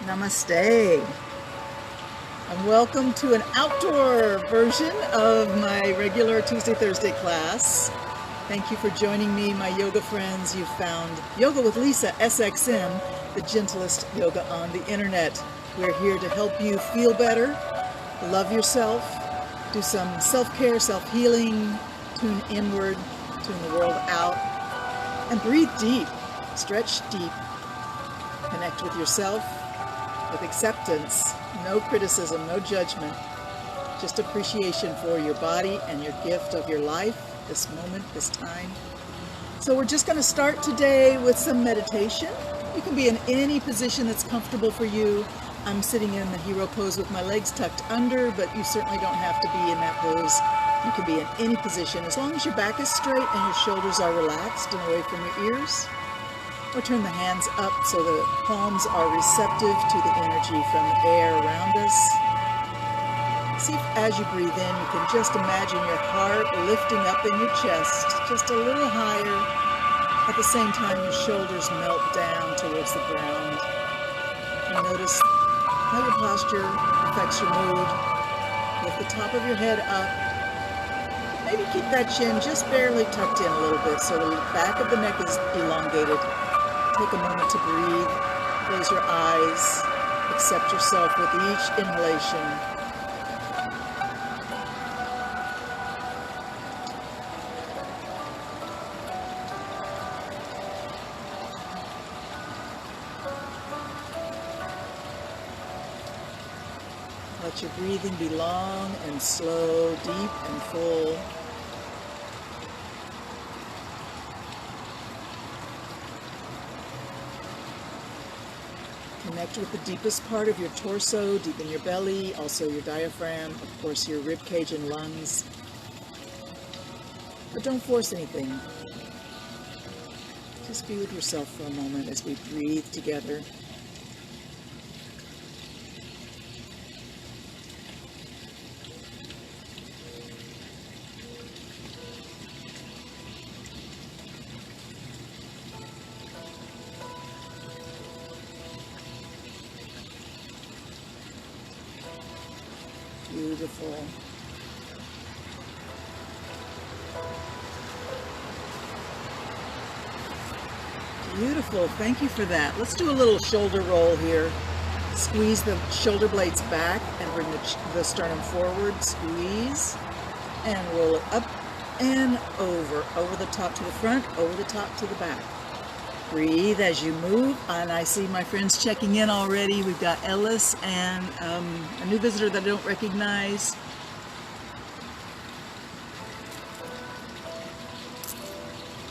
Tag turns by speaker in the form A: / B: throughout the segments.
A: Namaste, and welcome to an outdoor version of my regular Tuesday, Thursday class. Thank you for joining me, my yoga friends. You found Yoga with Lisa, SXM, the gentlest yoga on the internet. We're here to help you feel better, love yourself, do some self-care, self-healing, tune inward, tune the world out, and breathe deep, stretch deep, connect with yourself, with acceptance, no criticism, no judgment, just appreciation for your body and your gift of your life, this moment, this time. So we're just going to start today with some meditation. You can be in any position that's comfortable for you. I'm sitting in the hero pose with my legs tucked under, but you certainly don't have to be in that pose. You can be in any position as long as your back is straight and your shoulders are relaxed and away from your ears. Or turn the hands up so the palms are receptive to the energy from the air around us. See if as you breathe in, you can just imagine your heart lifting up in your chest, just a little higher. At the same time, your shoulders melt down towards the ground. And notice how your posture affects your mood. Lift the top of your head up. Maybe keep that chin just barely tucked in a little bit so the back of the neck is elongated. Take a moment to breathe, close your eyes, accept yourself with each inhalation. Let your breathing be long and slow, deep and full. Connect with the deepest part of your torso, deep in your belly, also your diaphragm, of course your rib cage and lungs. But don't force anything. Just be with yourself for a moment as we breathe together. Beautiful. Beautiful. Thank you for that. Let's do a little shoulder roll here. Squeeze the shoulder blades back and bring the sternum forward. Squeeze and roll it up and over the top to the front, over the top to the back. Breathe as you move, and I see my friends checking in already. We've got Ellis and a new visitor that I don't recognize.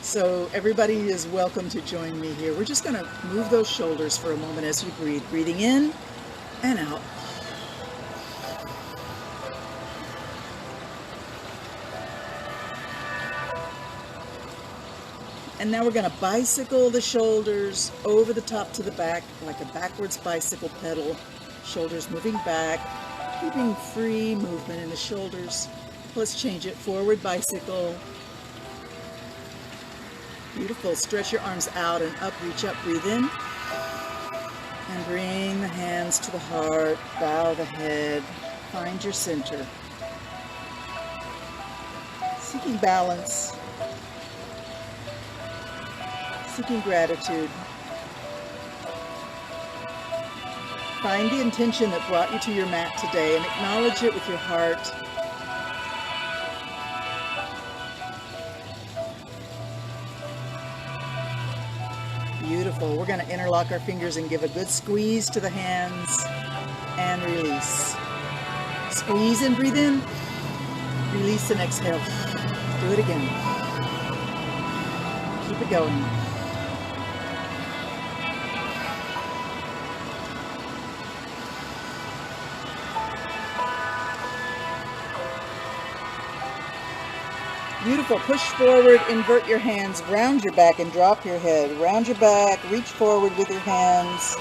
A: So everybody is welcome to join me here. We're just going to move those shoulders for a moment as you breathe. Breathing in and out. And now we're going to bicycle the shoulders over the top to the back like a backwards bicycle pedal. Shoulders moving back, keeping free movement in the shoulders. Let's change it. Forward bicycle. Beautiful. Stretch your arms out and up. Reach up. Breathe in. And bring the hands to the heart. Bow the head. Find your center. Seeking balance. Seeking gratitude. Find the intention that brought you to your mat today and acknowledge it with your heart. Beautiful. We're going to interlock our fingers and give a good squeeze to the hands and release. Squeeze and breathe in. Release and exhale. Do it again. Keep it going. Beautiful. Push forward, invert your hands, round your back and drop your head. Round your back, reach forward with your hands.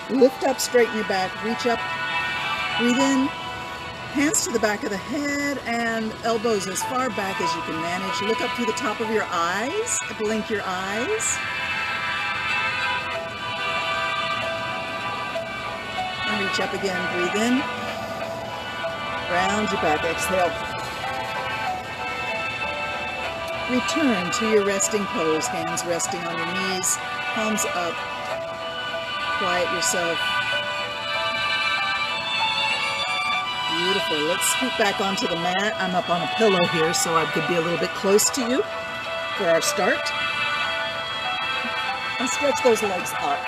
A: Lift up, straighten your back, reach up, breathe in. Hands to the back of the head and elbows as far back as you can manage. Look up through the top of your eyes, blink your eyes. and reach up again. Breathe in. Round your back. Exhale. Return to your resting pose. Hands resting on your knees. Palms up. Quiet yourself. Beautiful. Let's scoot back onto the mat. I'm up on a pillow here, so I could be a little bit close to you for our start. And stretch those legs up.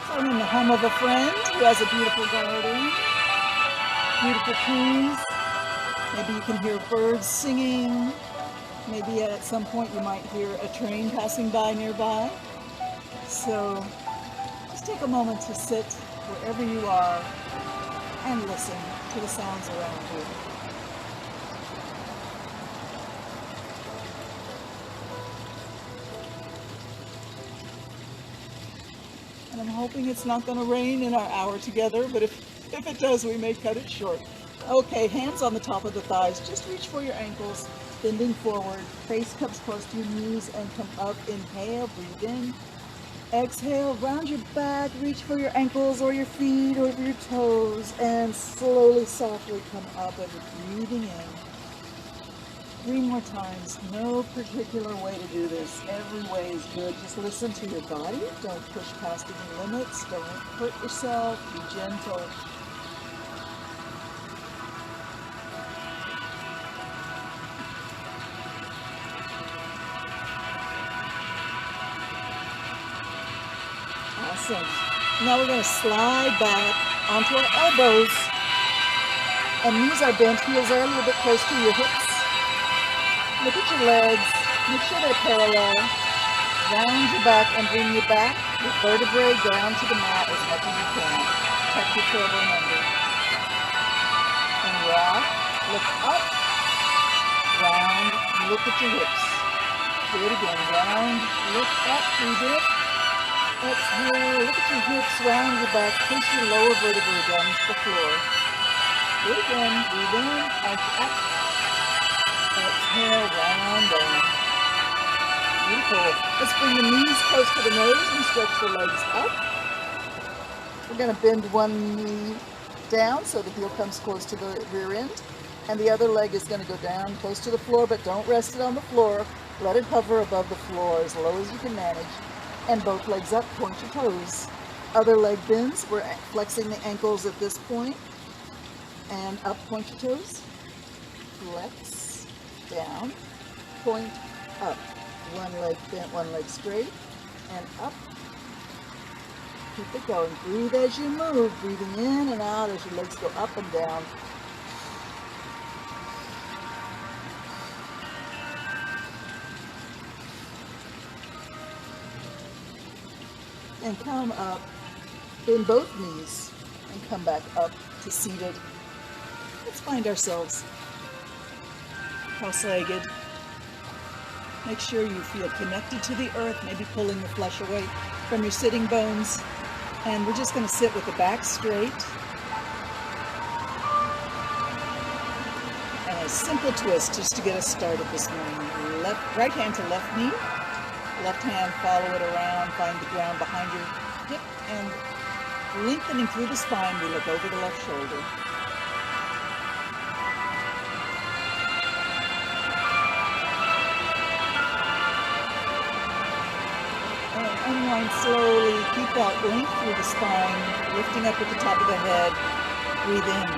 A: So I'm in the home of a friend who has a beautiful garden, beautiful trees. Maybe you can hear birds singing. Maybe at some point you might hear a train passing by nearby. So just take a moment to sit wherever you are and listen to the sounds around you. And I'm hoping it's not going to rain in our hour together, but if it does, we may cut it short. Okay, hands on the top of the thighs. Just reach for your ankles, bending forward. Face comes close to your knees and come up. Inhale, breathe in. Exhale, round your back, reach for your ankles or your feet or your toes, and slowly, softly come up as you're breathing in. 3 more times. No particular way to do this. Every way is good. Just listen to your body. Don't push past any limits. Don't hurt yourself. Be gentle. Awesome. Now we're going to slide back onto our elbows. And knees are bent. Heels are a little bit close to your hips. Look at your legs. Make sure they're parallel. Round your back and bring your back, your vertebrae down to the mat as much as you can. Tuck your tailbone under. And rock. Look up. Round. Look at your hips. Do it again. Round. Look up. Breathe in. Exhale. Look at your hips. Round your back. Push your lower vertebrae down to the floor. Do it again. Breathe in. Arch up. Exhale, round down. Beautiful. Let's bring the knees close to the nose and stretch the legs up. We're going to bend one knee down so the heel comes close to the rear end. And the other leg is going to go down close to the floor, but don't rest it on the floor. Let it hover above the floor as low as you can manage. And both legs up, point your toes. Other leg bends. We're flexing the ankles at this point. And up, point your toes. Flex. Down, point, up. One leg bent, one leg straight, and up. Keep it going. Breathe as you move, breathing in and out as your legs go up and down. And come up, bend both knees, and come back up to seated. Let's find ourselves cross-legged. Make sure you feel connected to the earth, maybe pulling the flesh away from your sitting bones. And we're just going to sit with the back straight. And a simple twist just to get us started this morning. Right hand to left knee. Left hand, follow it around, find the ground behind your hip, and lengthening through the spine, we look over the left shoulder. Unwind slowly, keep that length through the spine, lifting up at the top of the head. Breathe in.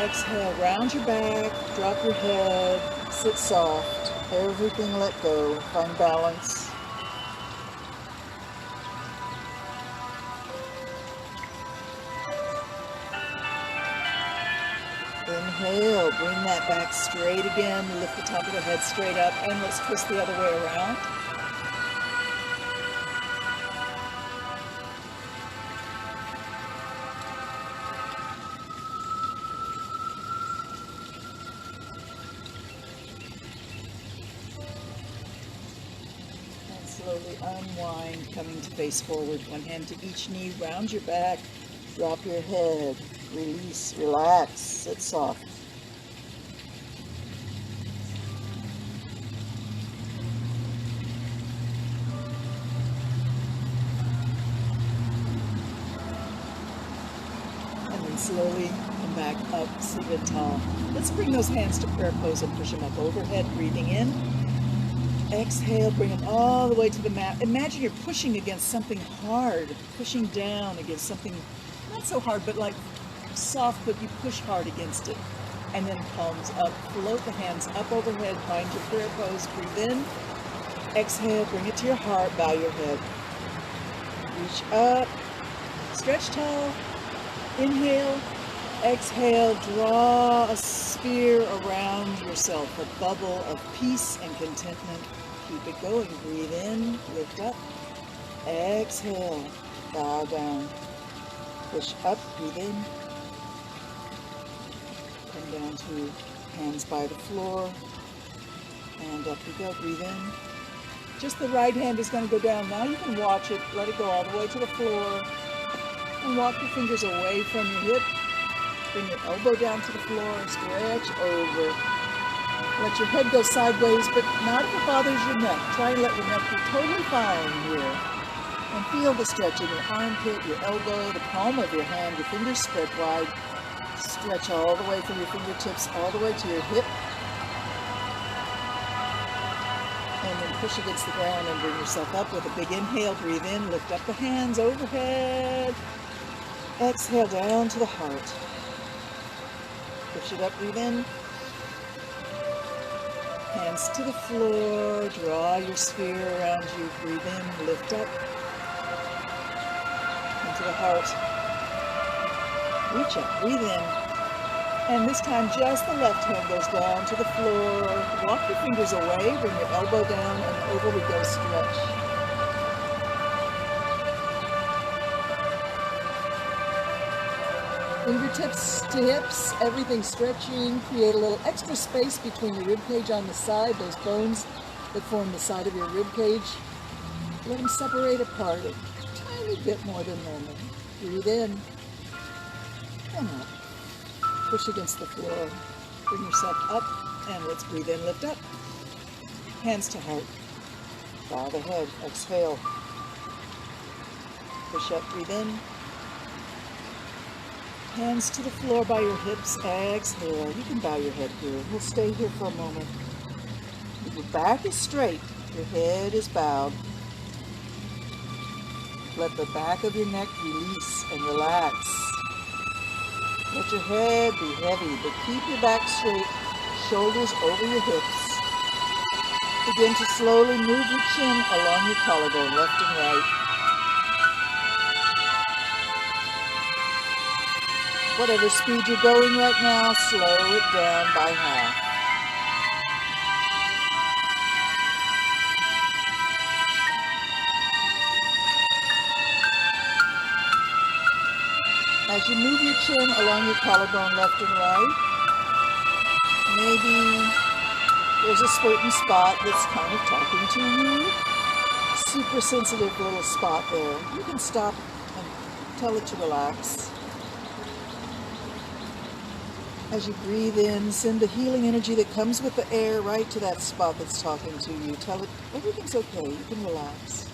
A: Exhale, round your back, drop your head, sit soft, everything let go, find balance. Inhale, bring that back straight again, lift the top of the head straight up, and let's twist the other way around. Slowly unwind, coming to face forward. One hand to each knee, round your back, drop your head, release, relax, sit soft. slowly come back up, sit tall. Let's bring those hands to prayer pose and push them up overhead, breathing in. Exhale, bring them all the way to the mat. Imagine you're pushing against something hard, pushing down against something not so hard, but like soft, but you push hard against it. And then palms up, float the hands up overhead, find your prayer pose, breathe in. Exhale, bring it to your heart, bow your head. Reach up, stretch tall. Inhale, exhale, draw a sphere around yourself, a bubble of peace and contentment. Keep it going. Breathe in, lift up. Exhale, bow down. Push up, breathe in. Come down to hands by the floor. And up you go, breathe in. Just the right hand is going to go down. Now you can watch it, let it go all the way to the floor. And walk your fingers away from your hip. Bring your elbow down to the floor, stretch over. Let your head go sideways, but not if it bothers your neck. Try and let your neck be totally fine here. And feel the stretch in your armpit, your elbow, the palm of your hand, your fingers spread wide. Stretch all the way from your fingertips, all the way to your hip. And then push against the ground and bring yourself up with a big inhale. Breathe in, lift up the hands overhead. Exhale down to the heart. Push it up, breathe in. Hands to the floor, draw your sphere around you, breathe in, lift up. Into the heart. Reach up, breathe in. And this time just the left hand goes down to the floor. Walk your fingers away, bring your elbow down, and over we go, stretch. Fingertips to hips, everything stretching. Create a little extra space between your rib cage on the side, those bones that form the side of your rib cage. Let them separate apart a tiny bit more than normal. Breathe in and up. Push against the floor. Bring yourself up and let's breathe in, lift up. Hands to heart. Bow the head. Exhale. Push up, breathe in. Hands to the floor by your hips. Exhale. You can bow your head here. We'll stay here for a moment. Your back is straight. Your head is bowed. Let the back of your neck release and relax. Let your head be heavy, but keep your back straight, shoulders over your hips. Begin to slowly move your chin along your collarbone, left and right. Whatever speed you're going right now, slow it down by half. As you move your chin along your collarbone, left and right, maybe there's a certain spot that's kind of talking to you. Super sensitive little spot there. You can stop and tell it to relax. As you breathe in, send the healing energy that comes with the air right to that spot that's talking to you. Tell it everything's okay, you can relax.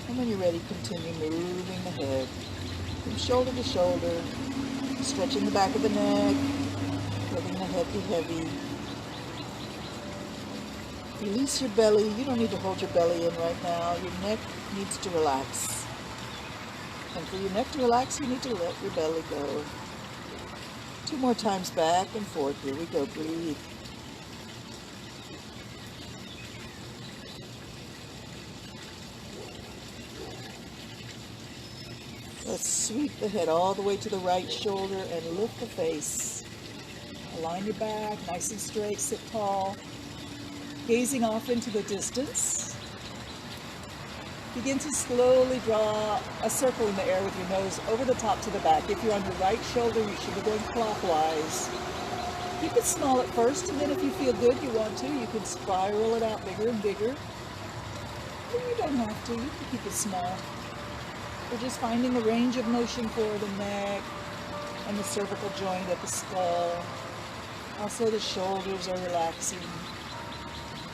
A: And when you're ready, continue moving the head from shoulder to shoulder, stretching the back of the neck, letting the head be heavy. Release your belly. You don't need to hold your belly in right now. Your neck needs to relax. And for your neck to relax, you need to let your belly go. 2 more times back and forth. Here we go. Breathe. Let's sweep the head all the way to the right shoulder and lift the face. Align your back, nice and straight, sit tall. Gazing off into the distance. Begin to slowly draw a circle in the air with your nose over the top to the back. If you're on your right shoulder, you should be going clockwise. Keep it small at first, and then if you feel good, you want to, you can spiral it out bigger and bigger. But you don't have to, you can keep it small. We're just finding a range of motion for the neck and the cervical joint at the skull. Also the shoulders are relaxing.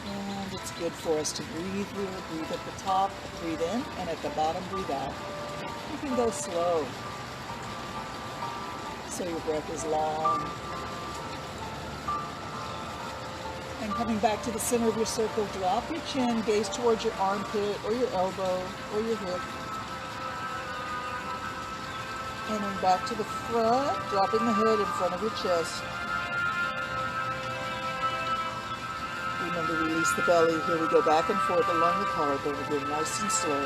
A: And it's good for us to breathe here. Breathe at the top, breathe in, and at the bottom, breathe out. You can go slow. so your breath is long. And coming back to the center of your circle, drop your chin, gaze towards your armpit or your elbow or your hip. And then back to the front, dropping the head in front of your chest. Remember, release the belly. Here we go back and forth along the collarbone again, nice and slow.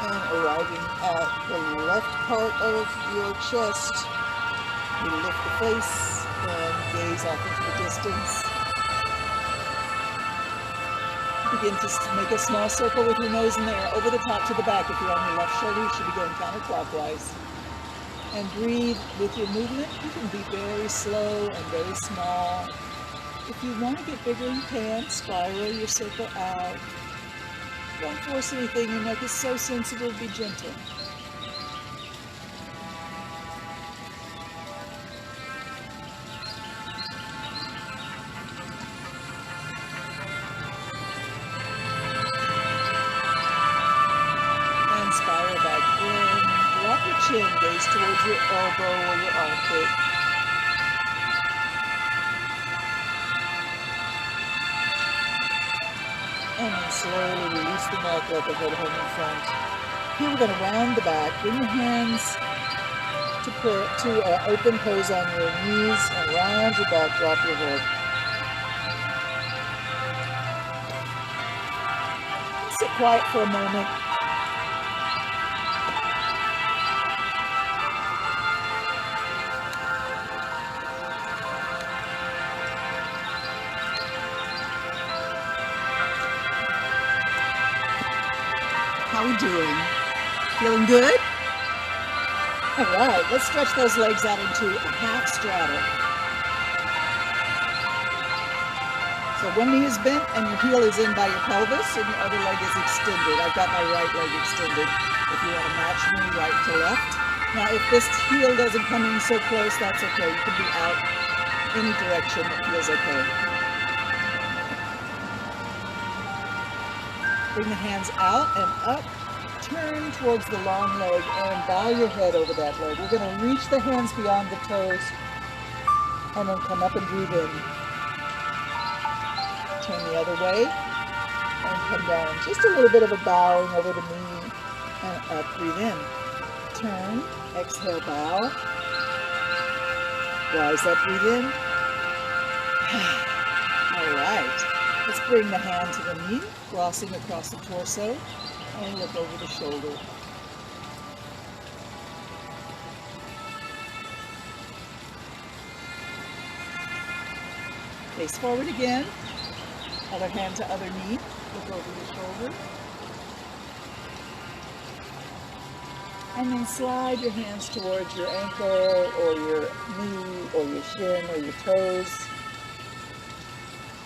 A: And arriving at the left part of your chest, you lift the face and gaze off into the distance. Begin to make a small circle with your nose in the air, over the top to the back. If you're on your left shoulder, you should be going counterclockwise. And breathe with your movement. You can be very slow and very small. If you want to get bigger, you can. Spiral your circle out. Don't force anything. Your neck is so sensitive. Be gentle. Spiral back in. Drop your chin, gaze towards your elbow or your armpit. And then slowly release the neck, let the head hang in front. Here we're going to round the back. Bring your hands to open pose on your knees and round your back, drop your head. Sit quiet for a moment. How are we doing? Feeling good? All right, let's stretch those legs out into a half straddle. So one knee is bent and your heel is in by your pelvis and your other leg is extended. I've got my right leg extended. If you want to match me right to left. Now if this heel doesn't come in so close, that's okay. You can be out any direction. It feels okay. Bring the hands out and up. Turn towards the long leg and bow your head over that leg. We're going to reach the hands beyond the toes and then come up and breathe in. Turn the other way and come down. Just a little bit of a bowing over the knee and up. Breathe in. Turn. Exhale, bow. Rise up, breathe in. All right. Let's bring the hand to the knee, crossing across the torso, and look over the shoulder. Face forward again. Other hand to other knee. Look over the shoulder. And then slide your hands towards your ankle or your knee or your shin or your toes.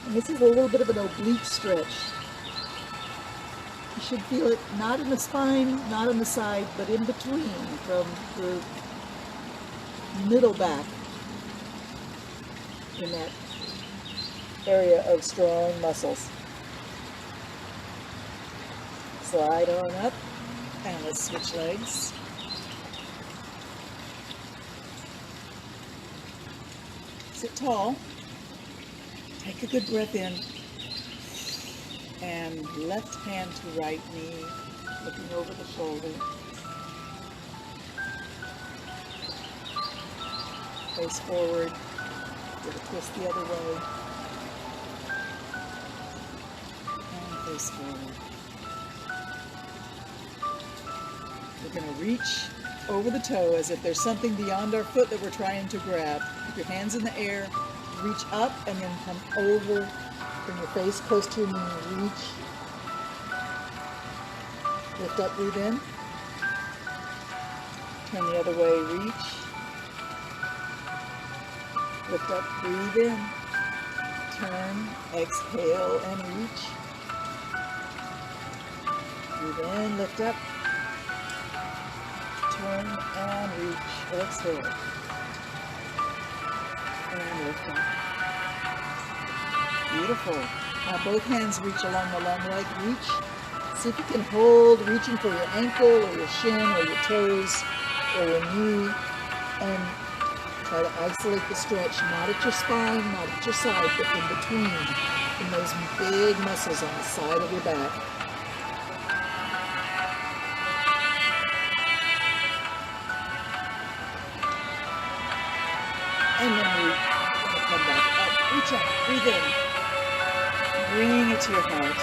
A: And this is a little bit of an oblique stretch. You should feel it not in the spine, not on the side, but in between from the middle back in that area of strong muscles. Slide on up and let's switch legs. Sit tall. Take a good breath in. And left hand to right knee, looking over the shoulder. Face forward. Give a twist the other way. And face forward. We're going to reach over the toe as if there's something beyond our foot that we're trying to grab. Keep your hands in the air. Reach up and then come over. Bring your face close to your knee. Reach. Lift up, breathe in. Turn the other way, reach. Lift up, breathe in. Turn, exhale, and reach. Breathe in, lift up. Turn and reach. Exhale. And lift up. Beautiful. Now both hands reach along the long leg. Reach. See if you can hold, reaching for your ankle or your shin or your toes or your knee. And try to isolate the stretch, not at your spine, not at your side, but in between, in those big muscles on the side of your back. And then we come back up. Reach out, breathe in. Bring it to your heart.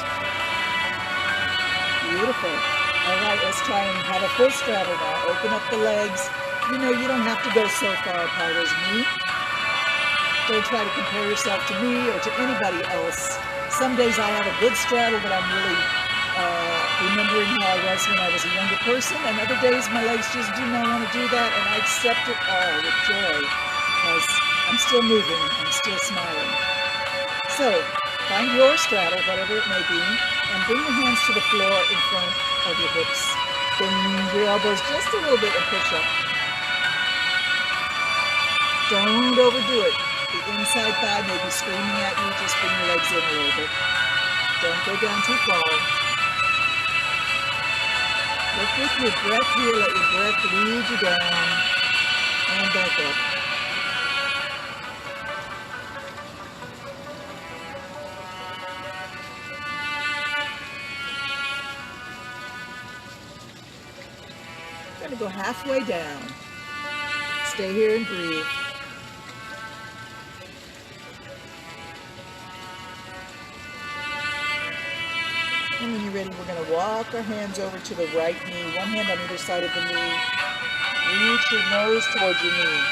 A: Beautiful. All right, let's try and have a full straddle now. Open up the legs. You know, you don't have to go so far apart as me. Don't try to compare yourself to me or to anybody else. Some days I have a good straddle, but I'm really remembering how I was when I was a younger person, and other days my legs just do not want to do that, and I accept it all with joy because I'm still moving, I'm still smiling. So, find your straddle, whatever it may be, and bring your hands to the floor in front of your hips. Bend your elbows just a little bit and push up. Don't overdo it. The inside thigh may be screaming at you, just bring your legs in a little bit. Don't go down too far. Look with your breath here, let your breath lead you down and back up. We're going to go halfway down. Stay here and breathe. And when you're ready, we're going to walk our hands over to the right knee, one hand on either side of the knee. Reach your nose towards your knee.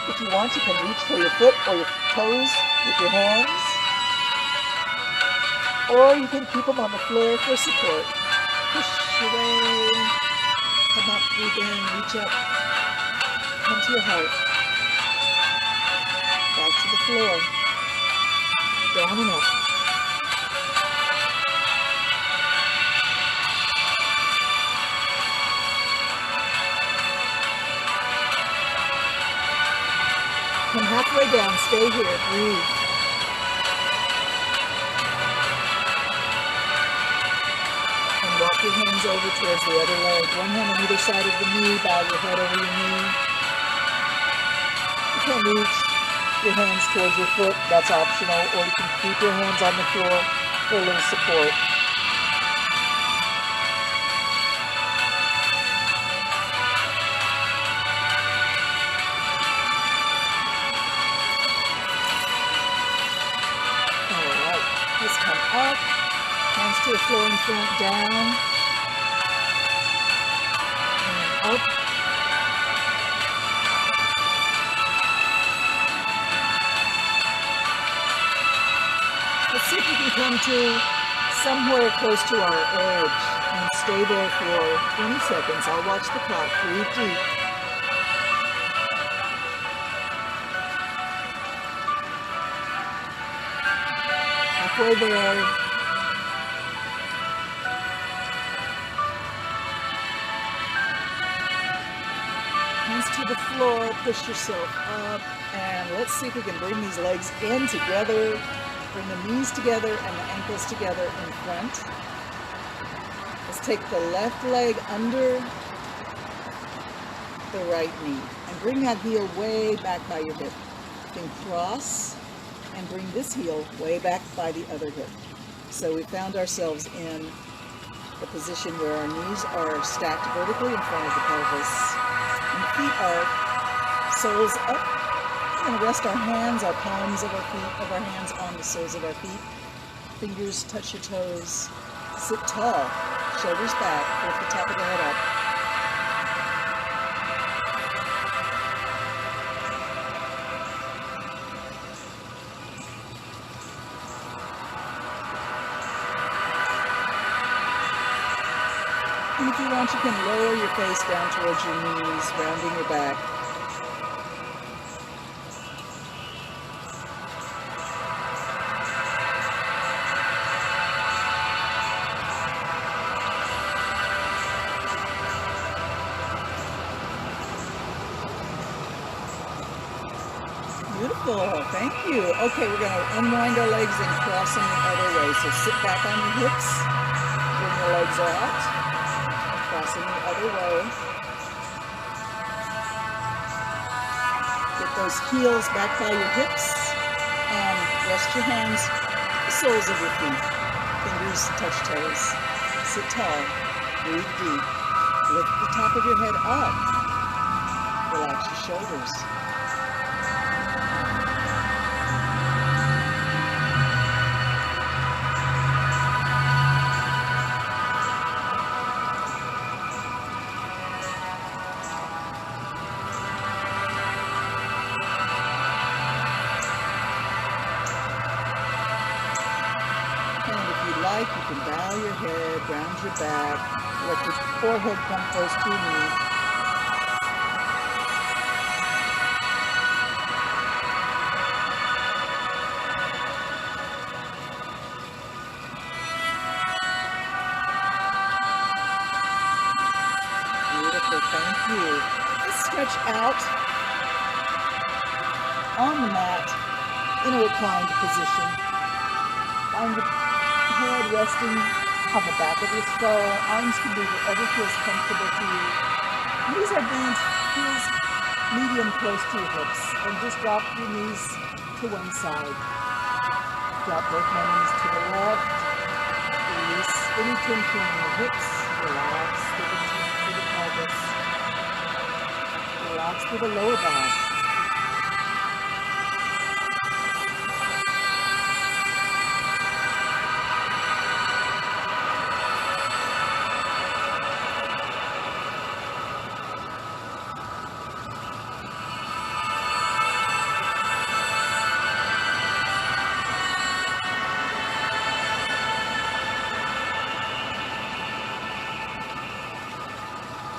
A: If you want, you can reach for your foot or your toes with your hands. Or you can keep them on the floor for support. Push away. Come up, breathe in, reach up. Come to your heart. Back to the floor. Down and up. Come halfway down, stay here, breathe. And walk your hands over towards the other leg. One hand on either side of the knee, bow your head over your knee. You can reach your hands towards your foot, that's optional, or you can keep your hands on the floor for a little support. Let's come up, hands to the floor in front, down, and up. Let's see if we can come to somewhere close to our edge and stay there for 20 seconds. I'll watch the clock. Breathe deep. Halfway there. Hands to the floor, push yourself up, and let's see if we can bring these legs in together, bring the knees together and the ankles together in front. Let's take the left leg under the right knee and bring that heel way back by your hip. Then cross and bring this heel way back by the other hip. So we found ourselves in the position where our knees are stacked vertically in front of the pelvis and the feet are soles up. We're going to rest our hands, our palms of our feet, of our hands on the soles of our feet. Fingers touch your toes. Sit tall, shoulders back, lift the top of the head up. And if you want, you can lower your face down towards your knees, rounding your back. Beautiful. Beautiful, thank you. Okay, we're going to unwind our legs and cross them the other way. So sit back on your hips, bring your legs out, cross them the other way. Get those heels back by your hips and rest your hands, the soles of your feet. Fingers touch toes. Sit tall, breathe deep. Lift the top of your head up. Relax your shoulders. You can bow your head, round your back, let your forehead come close to your knee. Beautiful, thank you. Let's stretch out on the mat in a reclined position. Find the head resting on the back of your skull. Arms can be wherever feels comfortable to you. Knees are bent, heels medium close to your hips. And just drop your knees to one side. Drop both my knees to the left. Release any tension in your hips. Relax through the pelvis. Relax through the lower back.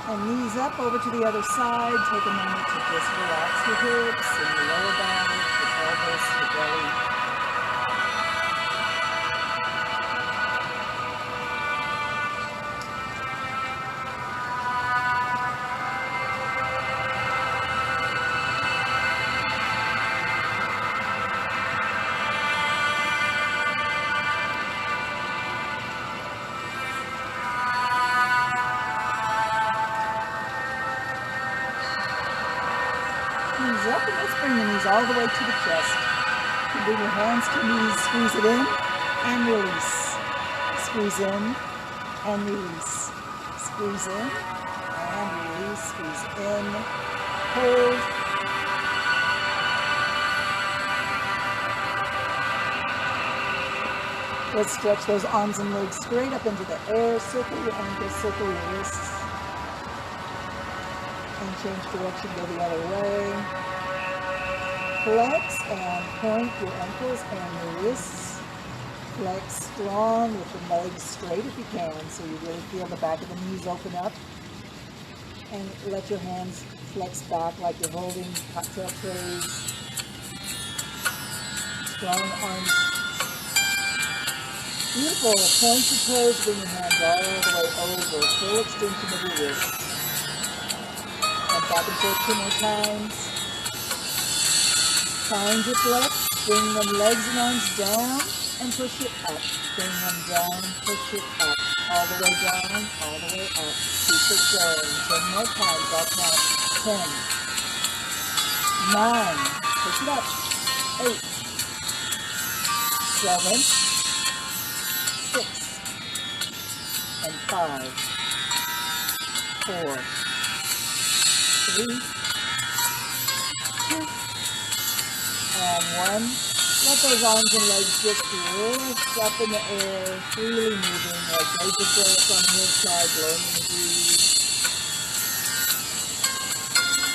A: And knees up over to the other side. Take a moment to just relax your hips and your lower back, your pelvis, your belly. Knees up, and let's bring the knees all the way to the chest. You bring your hands to knees, squeeze it in and release. Squeeze in and release. Squeeze in and release. Squeeze in. Hold. Let's stretch those arms and legs straight up into the air. Circle your ankles, circle your wrists. And change direction, go the other way. Flex and point your ankles and your wrists. Flex strong with the legs straight if you can, so you really feel the back of the knees open up. And let your hands flex back like you're holding cocktail trays. Strong arms. Beautiful. Point your toes, bring your hands all the way over. Full extension of your wrists. Back and forth 2 more times. Find your flex. Bring the legs and arms down and push it up. Bring them down, push it up. All the way down, all the way up. Keep it going. 10 more times. I'll count. 10, 9, push it up. 8, 7, 6, and 5, 4, 3, 2, and 1. Let those arms and legs just lift up in the air, freely moving like nature flowers on the hillside, blowing in the breeze.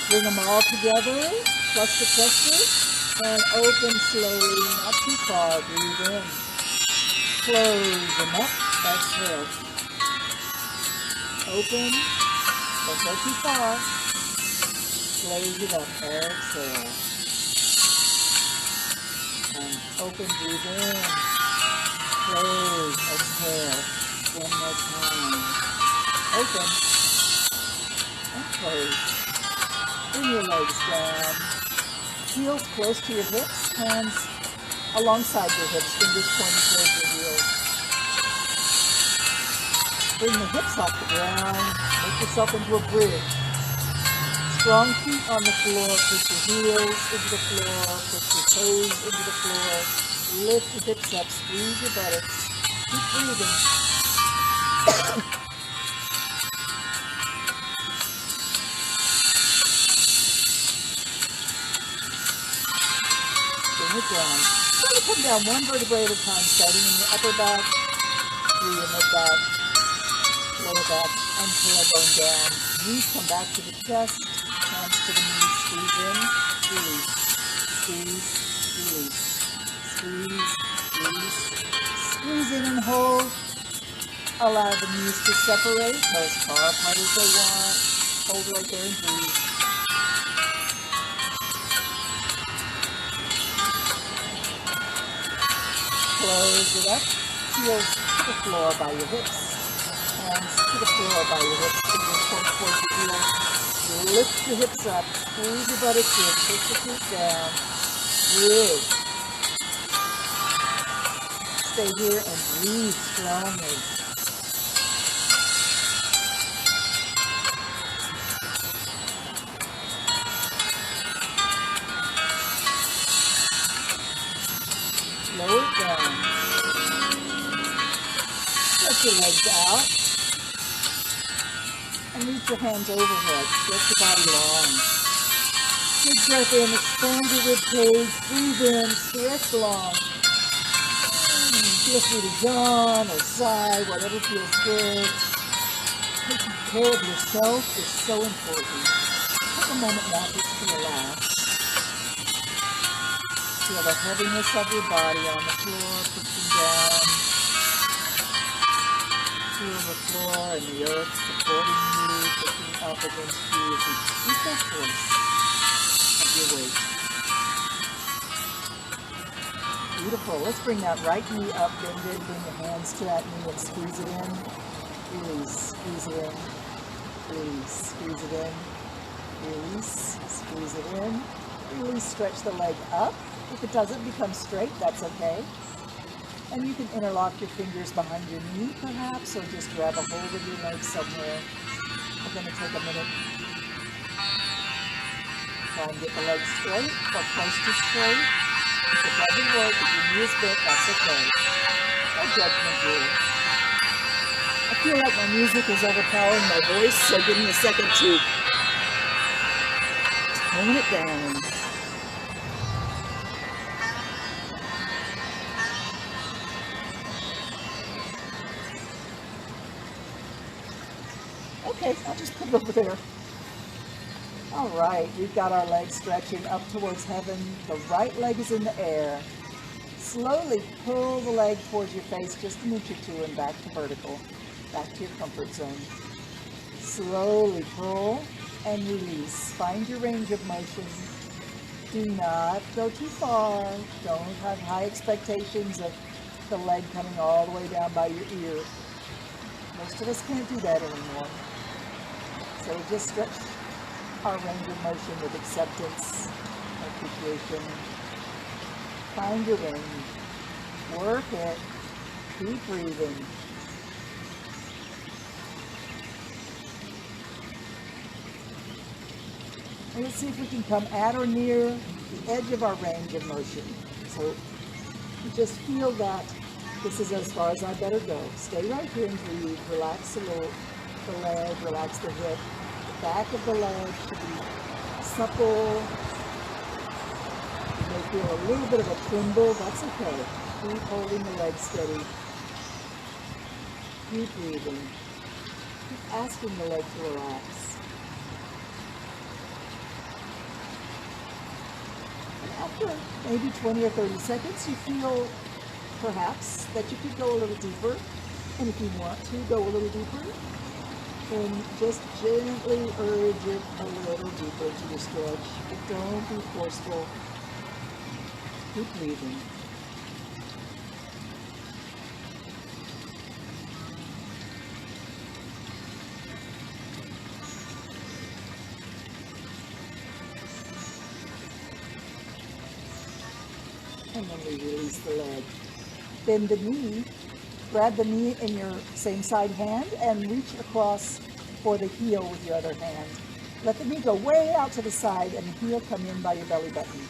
A: Bring them all together, cluster, cluster, and open slowly, not too far. Breathe in. Close them up. Exhale. Open. Don't go too far. Close it up. Exhale. And open. Breathe in. Close. Exhale. One more time. Open. And close. Bring your legs down. heels close to your hips, hands alongside your hips, fingers pointing towards your heels. Bring the hips off the ground, make yourself into a bridge. Strong feet on the floor, push your heels into the floor, push your toes into the floor, lift your hips up, squeeze your buttocks, keep breathing. Bring it down. Try to come down one vertebrae at a time, starting in your upper back, through your mid back, lower back, and tailbone down. Knees come back to the chest, hands to the knees, squeeze in, release, squeeze, release, squeeze, release, squeeze in and hold. Allow the knees to separate, go as far apart as they want. Hold right there and breathe. Close it up, heels to the floor by your hips, hands to the floor by your hips, fingers point towards your heels. Lift your hips up, squeeze your buttocks in, push your feet down, bridge. Stay here and breathe strongly. Lower it down. Stretch your legs out. And reach your hands overhead. Stretch your body long. Big breath in, expand your rib cage. Breathe in, stretch long. Feel free to yawn or sigh, whatever feels good. Taking care of yourself is so important. Take a moment now just to relax. Feel the heaviness of your body on the floor, pushing down. Feel the floor and the earth supporting you, pushing up against you as you keep the force of your weight. Beautiful. Let's bring that right knee up, bend it, bring your hands to that knee and squeeze it in. Release, squeeze it in. Release, squeeze it in. Release, squeeze it in. Release, stretch the leg up. If it doesn't become straight, that's okay. And you can interlock your fingers behind your knee, perhaps, or just grab a hold of your leg somewhere. We're going to take a minute. Try and get the leg straight or close to straight. If it doesn't work, if your knee is bent, that's okay. No judgment here. I feel like my music is overpowering my voice, so give me a second to tone it down. Okay, I'll just put it over there. All right, we've got our legs stretching up towards heaven. The right leg is in the air. Slowly pull the leg towards your face just an inch or two and back to vertical, back to your comfort zone. Slowly pull and release. Find your range of motion. Do not go too far. Don't have high expectations of the leg coming all the way down by your ear. Most of us can't do that anymore. So just stretch our range of motion with acceptance, appreciation. Find your range. Work it. Keep breathing. And let's see if we can come at or near the edge of our range of motion. So you just feel that this is as far as I better go. Stay right here and breathe. Relax the leg, relax the hip. The back of the leg should be supple. You may feel a little bit of a tremble. That's okay. Keep holding the leg steady. Keep breathing. Keep asking the leg to relax. And after maybe 20 or 30 seconds, you feel perhaps that you could go a little deeper. And if you want to go a little deeper, then just gently urge it a little deeper to your stretch. But don't be forceful. Keep breathing. and then we release the leg. Bend the knee, grab the knee in your same side hand and reach across for the heel with your other hand. Let the knee go way out to the side and the heel come in by your belly button.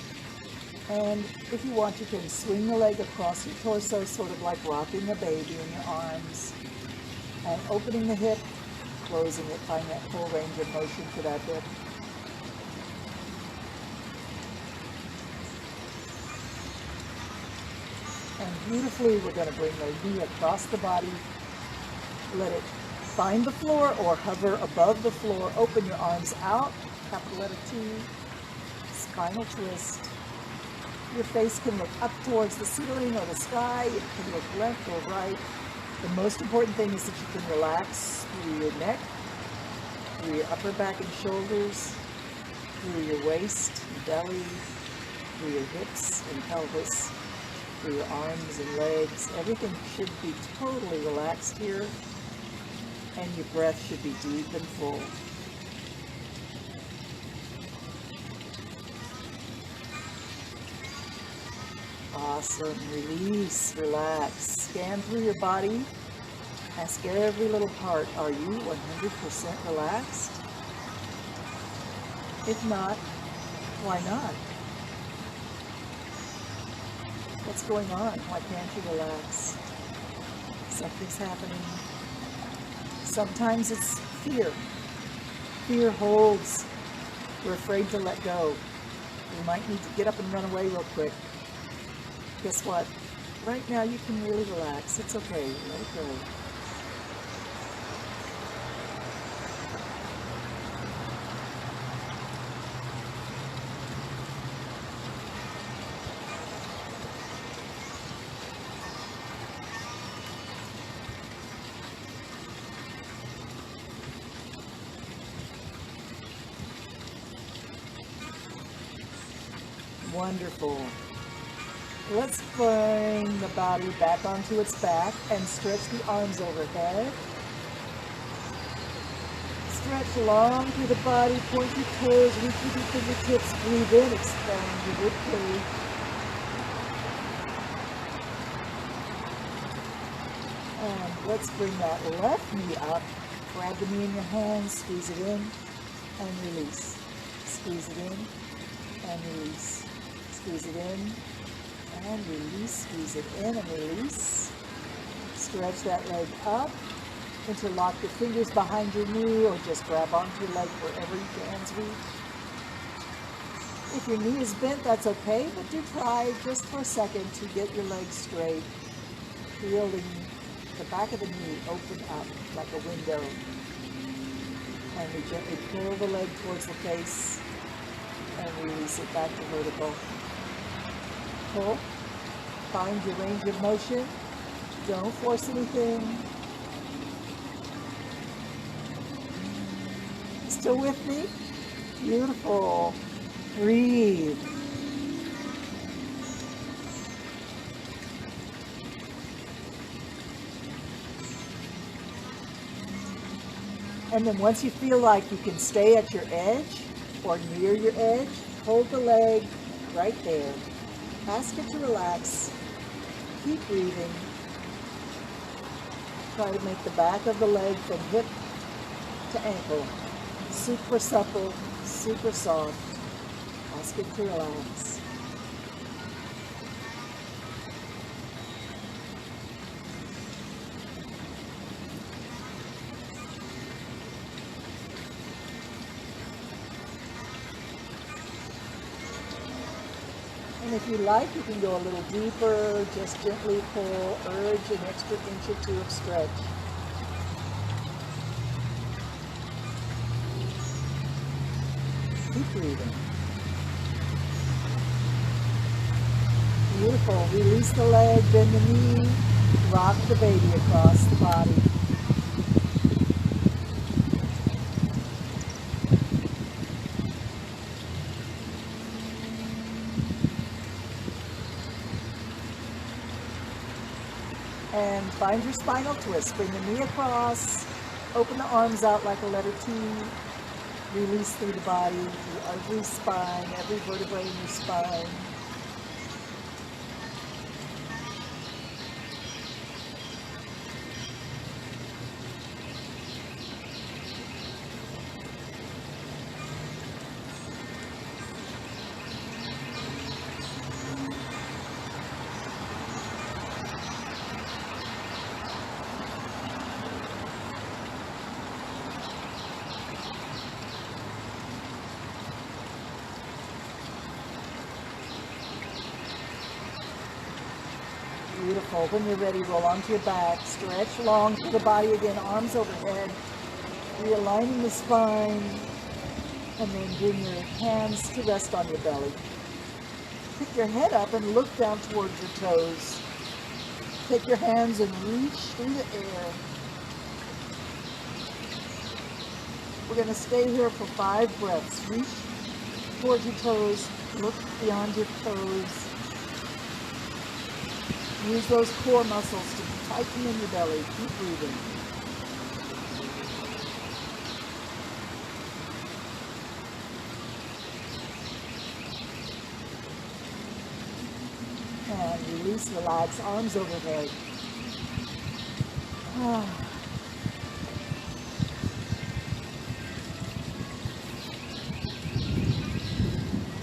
A: And if you want, you can swing the leg across your torso, sort of like rocking a baby in your arms. And opening the hip, closing it, find that full range of motion for that hip. And beautifully, we're going to bring the knee across the body. Let it find the floor or hover above the floor. Open your arms out, capital letter T, spinal twist. Your face can look up towards the ceiling or the sky. It can look left or right. The most important thing is that you can relax through your neck, through your upper back and shoulders, through your waist and belly, through your hips and pelvis, through your arms and legs. Everything should be totally relaxed here, and your breath should be deep and full. Awesome. Release, relax. Scan through your body. Ask every little part, are you 100% relaxed? If not, why not? What's going on? Why can't you relax? Something's happening. Sometimes it's fear. Fear holds. We're afraid to let go. We might need to get up and run away real quick. Guess what? Right now you can really relax. It's okay. Let it go. Wonderful. Let's bring the body back onto its back and stretch the arms overhead. Stretch along through the body, point your toes, reach with your fingertips, breathe in, expand your ribcage. And let's bring that left knee up. Grab the knee in your hands, squeeze it in, and release. Squeeze it in, and release. Squeeze it in, and release, squeeze it in and release. Stretch that leg up. Interlock your fingers behind your knee or just grab onto your leg wherever your hands reach. If your knee is bent, that's okay, but do try just for a second to get your legs straight. Feeling the back of the knee open up like a window. And we gently pull the leg towards the face and release it back to vertical. Pull. Find your range of motion. Don't force anything. Still with me? Beautiful. Breathe. And then once you feel like you can stay at your edge or near your edge, hold the leg right there. Ask it to relax. Keep breathing. Try to make the back of the leg from hip to ankle super supple, super soft. Ask it to relax. And if you like, you can go a little deeper, just gently pull, urge an extra inch or two of stretch. Keep breathing. Beautiful. Release the leg, bend the knee, rock the baby across the body. And find your spinal twist. Bring the knee across, open the arms out like a letter T, release through the body, through every spine, every vertebrae in your spine. Beautiful. When you're ready, roll onto your back. Stretch long through the body again, arms overhead. Realigning the spine. And then bring your hands to rest on your belly. Pick your head up and look down towards your toes. Take your hands and reach through the air. We're going to stay here for 5 breaths. Reach towards your toes. Look beyond your toes. Use those core muscles to tighten in your belly. Keep breathing. And release, relax, arms overhead.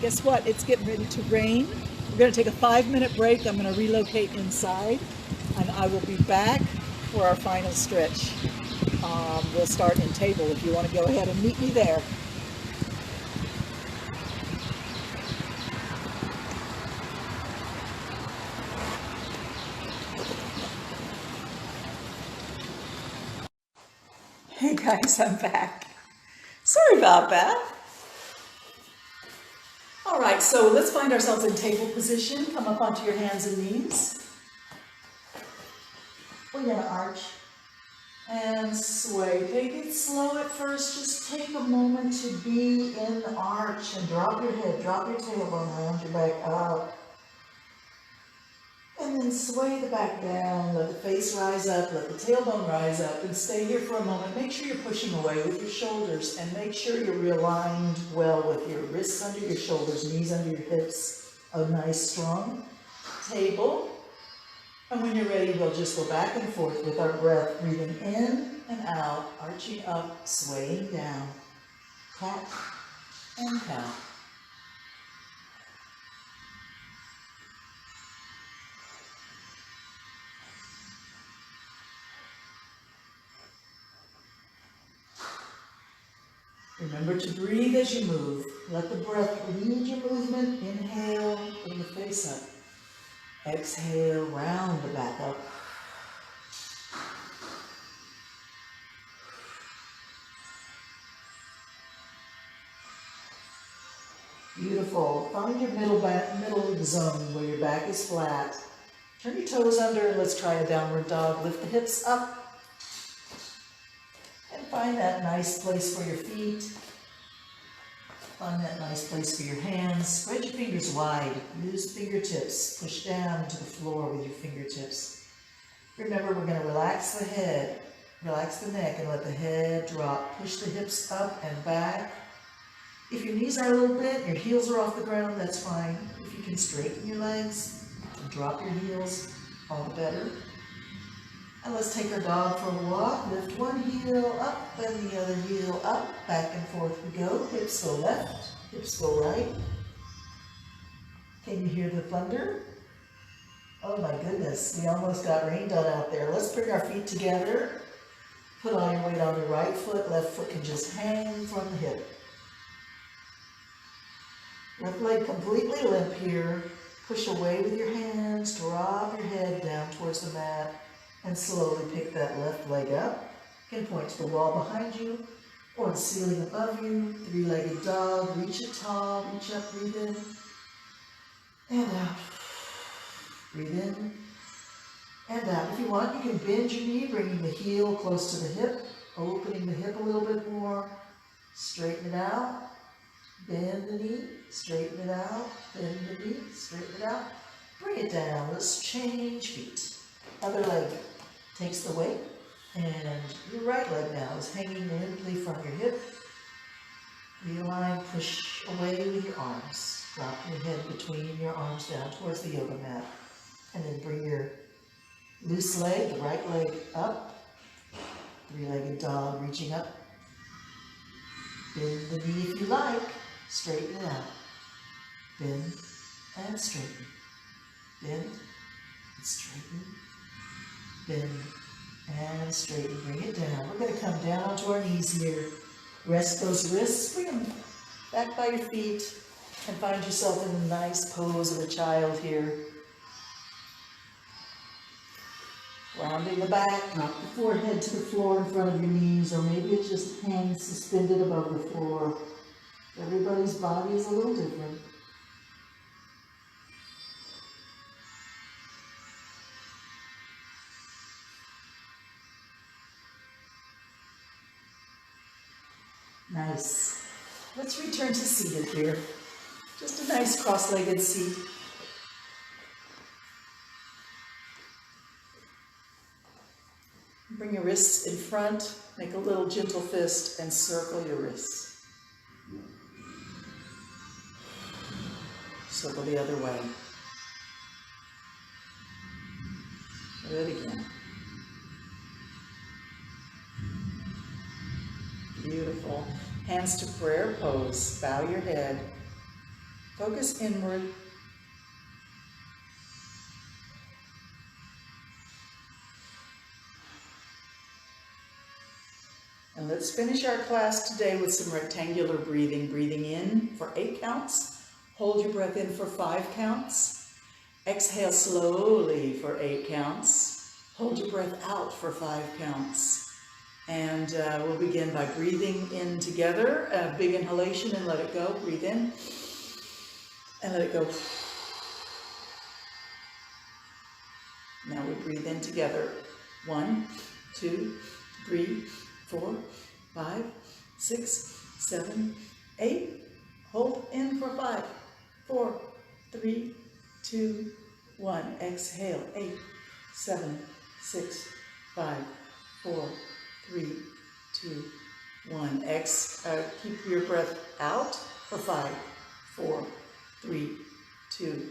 A: Guess what? It's getting ready to rain. We're going to take a 5-minute break. I'm going to relocate inside, and I will be back for our final stretch. We'll start in table if you want to go ahead and meet me there. Hey guys, I'm back. Sorry about that. All right, so let's find ourselves in table position. Come up onto your hands and knees. We're gonna arch and sway. Take it slow at first. Just take a moment to be in the arch and drop your head, drop your tailbone, round your back up. And then sway the back down, let the face rise up, let the tailbone rise up, and stay here for a moment. Make sure you're pushing away with your shoulders, and make sure you're realigned well with your wrists under your shoulders, knees under your hips. A nice strong table. And when you're ready, we'll just go back and forth with our breath, breathing in and out, arching up, swaying down. Tap and count. Remember to breathe as you move. Let the breath lead your movement. Inhale, bring the face up. Exhale, round the back up. Beautiful. Find your middle zone where your back is flat. Turn your toes under and let's try a downward dog. Lift the hips up. And find that nice place for your feet. Find that nice place for your hands. Spread your fingers wide. Use fingertips. Push down to the floor with your fingertips. Remember, we're going to relax the head, relax the neck, and let the head drop. Push the hips up and back. If your knees are a little bent, your heels are off the ground, that's fine. If you can straighten your legs and drop your heels, all the better. And let's take our dog for a walk. Lift one heel up and the other heel up. Back and forth we go. Hips go left, hips go right. Can you hear the thunder? Oh my goodness, we almost got rained on out there. Let's bring our feet together. Put all your weight on the right foot. Left foot can just hang from the hip. Left leg completely limp here. Push away with your hands. Drop your head down towards the mat. And slowly pick that left leg up. You can point to the wall behind you or the ceiling above you. Three-legged dog. Reach it tall. Reach up. Breathe in. And out. Breathe in. And out. If you want, you can bend your knee, bringing the heel close to the hip. Opening the hip a little bit more. Straighten it out. Bend the knee. Straighten it out. Bend the knee. Straighten it out. Bring it down. Let's change feet. Other leg takes the weight, and your right leg now is hanging limply from your hip. Realign, push away with your arms. Drop your head between your arms down towards the yoga mat. And then bring your loose leg, the right leg up. Three-legged dog, reaching up. Bend the knee if you like. Straighten it out. Bend and straighten. Bend and straighten. Bend and straighten. Bring it down. We're going to come down onto our knees here. Rest those wrists. Bring them back by your feet and find yourself in a nice pose of a child here. Grounding the back, drop the forehead to the floor in front of your knees, or maybe it's just hands suspended above the floor. Everybody's body is a little different. Nice. Let's return to seated here. Just a nice cross-legged seat. Bring your wrists in front, make a little gentle fist, and circle your wrists. Circle the other way. Do it again. Beautiful. Hands to prayer pose. Bow your head. Focus inward. And let's finish our class today with some rectangular breathing. Breathing in for 8 counts. Hold your breath in for 5 counts. Exhale slowly for 8 counts. Hold your breath out for 5 counts. And we'll begin by breathing in together. A big inhalation and let it go. Breathe in and let it go. Now we breathe in together. 1, 2, 3, 4, 5, 6, 7, 8. Hold in for 5, 4, 3, 2, 1. Exhale. 8, 7, 6, 5, 4, 3, 2, 1. Keep your breath out for 5, 4, 3, 2,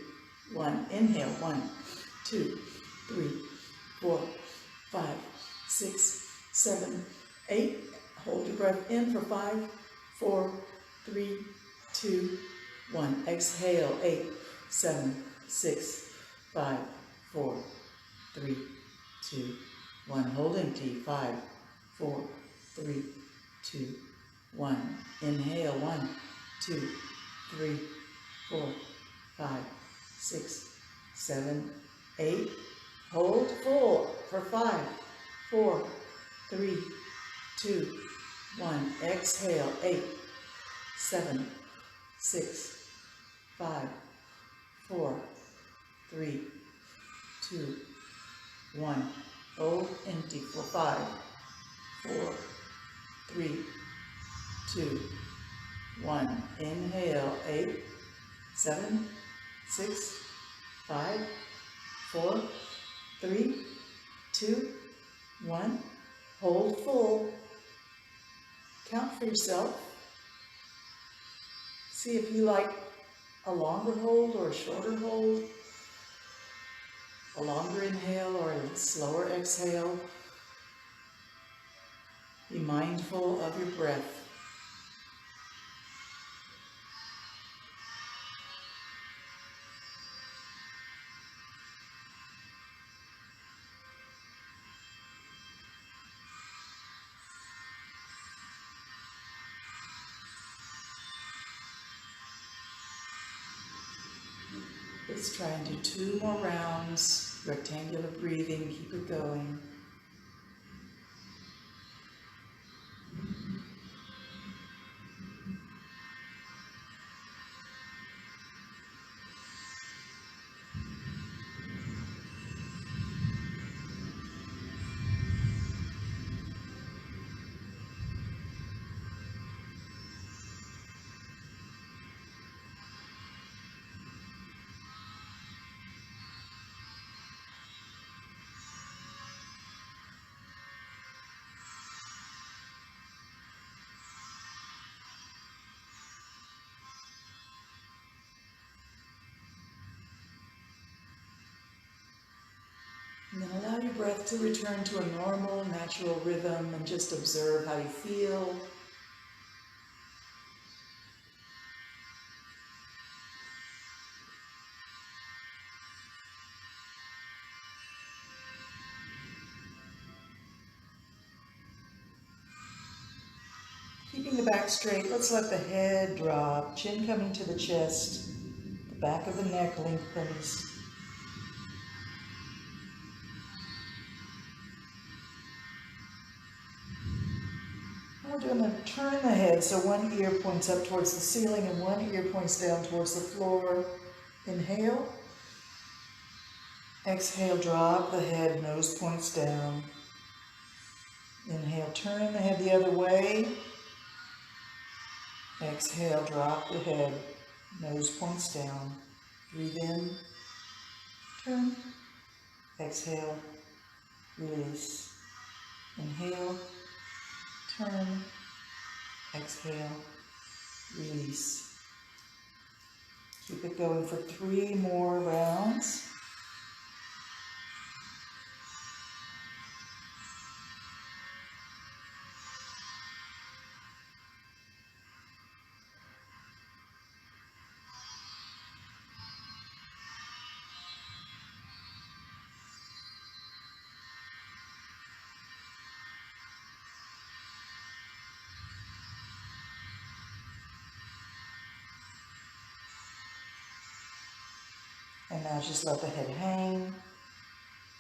A: 1. Inhale. 1, 2, 3, 4, 5, 6, 7, 8. Hold your breath in for 5, 4, 3, 2, 1. Exhale. 8, 7, 6, 5, 4, 3, 2, 1. Hold empty. 5, 4, 3, 2, 1. Inhale. 1, 2, 3, 4, 5, 6, 7, 8. Hold full for 5, 4, 3, 2, 1. Exhale. 8, 7, 6, 5, 4, 3, 2, 1. Hold empty for 5, 4, 3, 2, 1. Inhale. 8, 7, 6, 5, 4, 3, 2, 1. Hold full. Count for yourself. See if you like a longer hold or a shorter hold, a longer inhale or a slower exhale. Be mindful of your breath. Let's try and do 2 more rounds. Rectangular breathing, keep it going. And then allow your breath to return to a normal, natural rhythm and just observe how you feel. Keeping the back straight, let's let the head drop, chin coming to the chest, the back of the neck lengthens. we're going to turn the head so one ear points up towards the ceiling and one ear points down towards the floor. Inhale. Exhale, drop the head, nose points down. Inhale, turn the head the other way. Exhale, drop the head, nose points down. Breathe in, turn. Exhale, release. Inhale, turn. Exhale, release. Keep it going for 3 more rounds. And now just let the head hang.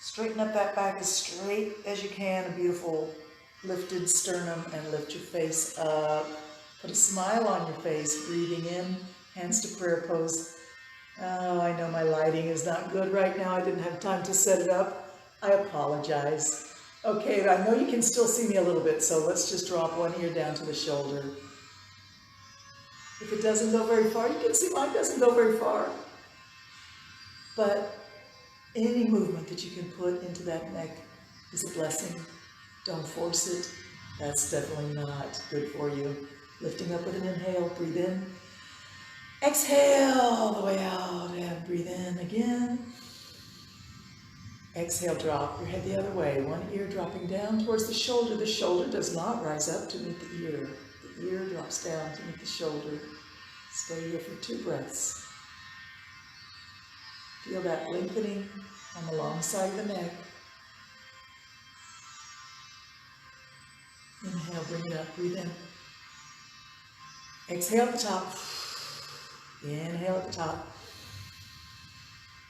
A: Straighten up that back as straight as you can. A beautiful lifted sternum, and lift your face up. Put a smile on your face. Breathing in, hands to prayer pose. Oh, I know my lighting is not good right now. I didn't have time to set it up. I apologize. Okay, I know you can still see me a little bit, so let's just drop one ear down to the shoulder. If it doesn't go very far, you can see mine doesn't go very far. But any movement that you can put into that neck is a blessing. Don't force it. That's definitely not good for you. Lifting up with an inhale, breathe in. Exhale all the way out and breathe in again. Exhale, drop your head the other way. One ear dropping down towards the shoulder. The shoulder does not rise up to meet the ear. The ear drops down to meet the shoulder. Stay here for 2 breaths. Feel that lengthening on the long side of the neck. Inhale, bring it up, breathe in. Exhale at the top. Inhale at the top.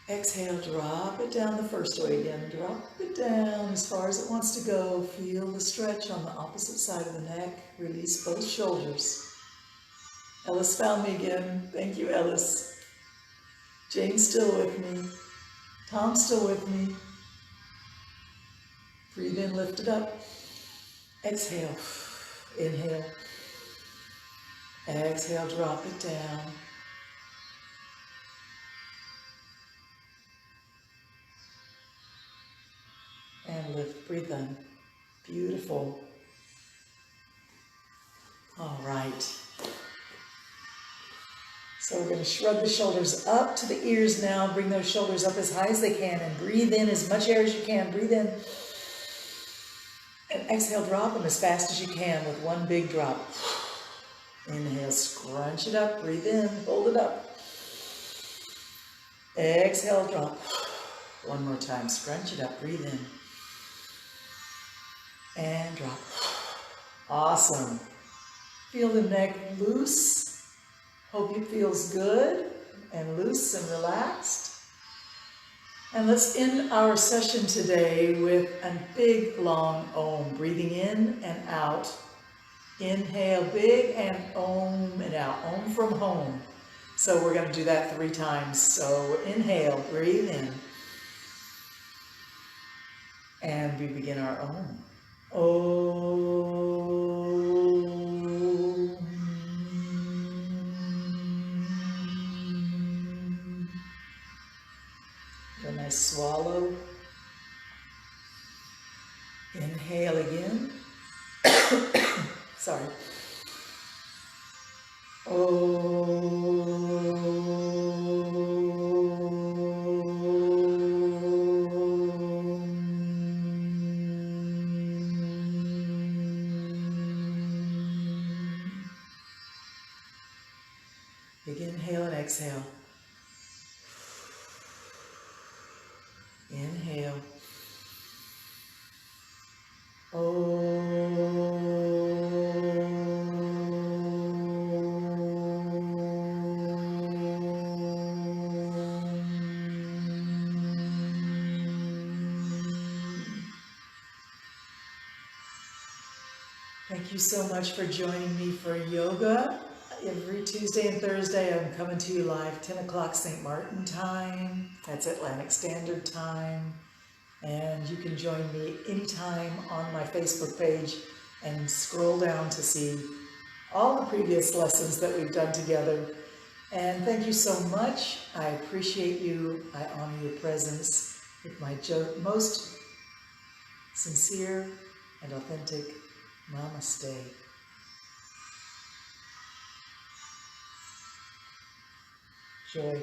A: Exhale, drop it down the first way again. Drop it down as far as it wants to go. Feel the stretch on the opposite side of the neck. Release both shoulders. Ellis found me again. Thank you, Ellis. Jane's still with me. Tom's still with me. Breathe in, lift it up. Exhale. Inhale. Exhale, drop it down. And lift, breathe in. Beautiful. All right. So we're going to shrug the shoulders up to the ears now. Bring those shoulders up as high as they can and breathe in as much air as you can. Breathe in. And exhale, drop them as fast as you can with one big drop. Inhale, scrunch it up. Breathe in, hold it up. Exhale, drop. One more time, scrunch it up. Breathe in. And drop. Awesome. Feel the neck loose. Hope it feels good and loose and relaxed. And let's end our session today with a big, long Om. Breathing in and out. Inhale big and Om and out. Om from home. So we're going to do that 3 times. So inhale, breathe in. And we begin our Om. Om. A nice swallow. Inhale again. Sorry. Big inhale and exhale. Inhale. Thank you so much for joining me for yoga. Every Tuesday and Thursday I'm coming to you live 10 o'clock St. Martin time. That's Atlantic Standard Time. And you can join me anytime on my Facebook page and scroll down to see all the previous lessons that we've done together. And thank you so much. I appreciate you. I honor your presence with my most sincere and authentic namaste. Joy.